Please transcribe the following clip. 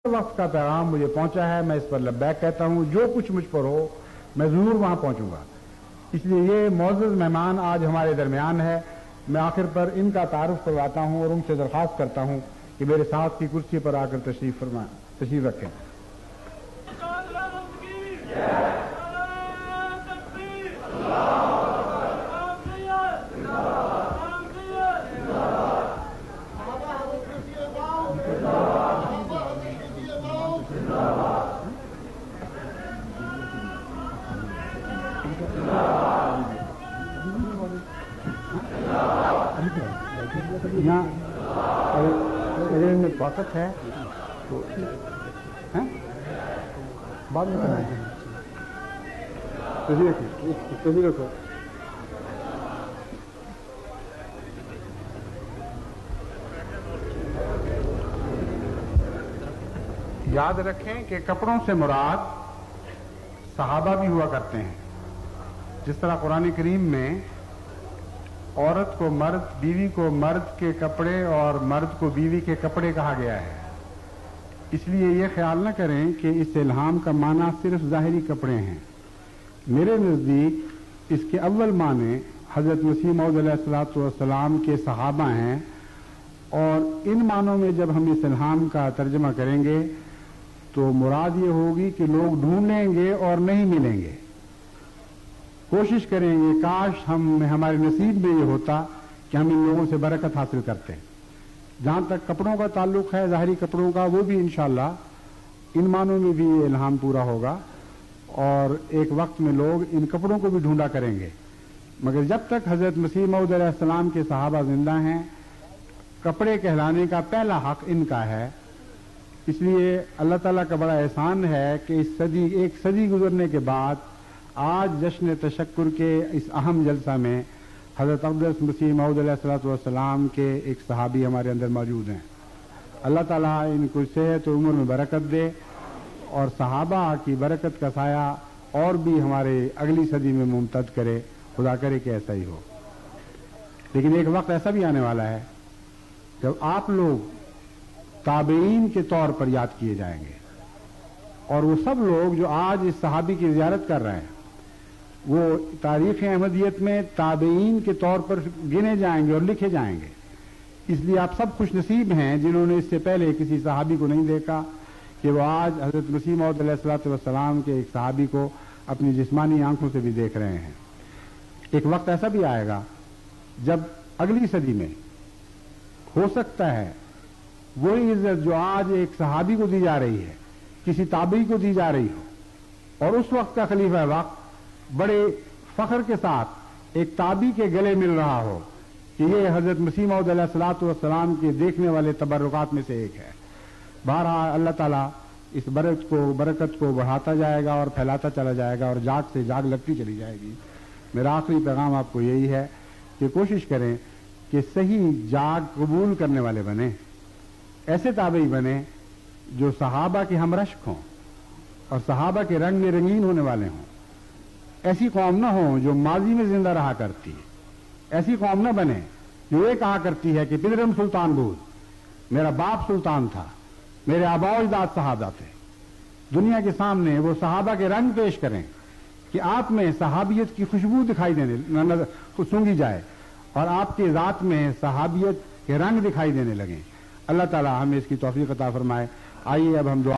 वक्त का पैगाम मुझे पहुंचा है, मैं इस पर लब्बैक कहता हूं। जो कुछ मुझ पर हो मैं जरूर वहां पहुंचूंगा। इसलिए ये मौजूद मेहमान आज हमारे दरमियान है। मैं आखिर पर इनका तारुफ करवाता हूं और उनसे दरख्वास्त करता हूं कि मेरे साथ की कुर्सी पर आकर तशरीफ रखें। यहाँ में ताकत है तो बाद में रखो। याद रखें कि कपड़ों से मुराद सहाबा भी हुआ करते हैं। जिस तरह कुरान करीम में औरत को मर्द, बीवी को मर्द के कपड़े और मर्द को बीवी के कपड़े कहा गया है। इसलिए ये ख्याल न करें कि इस इल्हाम का माना सिर्फ ज़ाहिरी कपड़े हैं। मेरे नज़दीक इसके अव्वल माने हज़रत मसीह मौऊद अलैहिस्सलाम के सहाबा हैं, और इन मानों में जब हम इस इल्हाम का तर्जमा करेंगे तो मुराद ये होगी कि लोग ढूंढेंगे और नहीं मिलेंगे। कोशिश करेंगे काश हमारे नसीब में ये होता कि हम इन लोगों से बरकत हासिल करते हैं। जहां तक कपड़ों का ताल्लुक है, ज़ाहिरी कपड़ों का, वो भी इंशाअल्लाह इन मानों में भी ये इल्हाम पूरा होगा और एक वक्त में लोग इन कपड़ों को भी ढूंढा करेंगे। मगर जब तक हज़रत मसीह मौऊद अलैहिस्सलाम के सहाबा जिंदा हैं, कपड़े कहलाने का पहला हक इनका है। इसलिए अल्लाह ताला का बड़ा एहसान है कि एक सदी गुजरने के बाद आज जश्न तशक्कुर के इस अहम जलसा में हज़रत अक़दस मसीह मौऊद अलैहिस्सलाम के एक सहाबी हमारे अंदर मौजूद हैं। अल्लाह ताला इनको सेहत और उम्र में बरकत दे और सहाबा की बरकत का साया और भी हमारे अगली सदी में मुमतद करे। खुदा करे कि ऐसा ही हो। लेकिन एक वक्त ऐसा भी आने वाला है जब आप लोग ताबईन के तौर पर याद किए जाएंगे, और वो सब लोग जो आज इस सहाबी की ज़ियारत कर रहे हैं वो तारीख़ अहमदियत में ताबईन के तौर पर गिने जाएंगे और लिखे जाएंगे। इसलिए आप सब खुश नसीब हैं जिन्होंने इससे पहले किसी सहाबी को नहीं देखा कि वो आज हज़रत मसीह मौऊद अलैहिस्सलाम के एक सहाबी को अपनी जिस्मानी आंखों से भी देख रहे हैं। एक वक्त ऐसा भी आएगा जब अगली सदी में हो सकता है वही इज्जत जो आज एक सहाबी को दी जा रही है किसी ताबई को दी जा रही हो, और उस वक्त का खलीफा वक्त बड़े फख्र के साथ एक ताबी के गले मिल रहा हो कि ये हज़रत मसीह मौऊद अलैहिस्सलाम के देखने वाले तबर्रुकात में से एक है। बहरहाल अल्लाह ताला इस बरकत को बढ़ाता जाएगा और फैलाता चला जाएगा और जाग से जाग लगती चली जाएगी। मेरा आखिरी पैगाम आपको यही है कि कोशिश करें कि सही जाग कबूल करने वाले बने, ऐसे ताबई बने जो सहाबा के हमरश्क हों और सहाबा के रंग में रंगीन होने वाले हों। ऐसी कौम न हो जो माजी में जिंदा रहा करती है। ऐसी कौम न बने जो ये कहा करती है कि पिदरम सुल्तान बूद, मेरा बाप सुल्तान था, मेरे आबा अजदाद सहाबा थे। दुनिया के सामने वो सहाबा के रंग पेश करें कि आप में सहाबियत की खुशबू दिखाई देने सूंघी जाए और आपकी ज़ात में सहाबियत के रंग दिखाई देने लगे। अल्लाह ताला हमें इसकी तौफीक अता फरमाए। आइए अब हम दुआ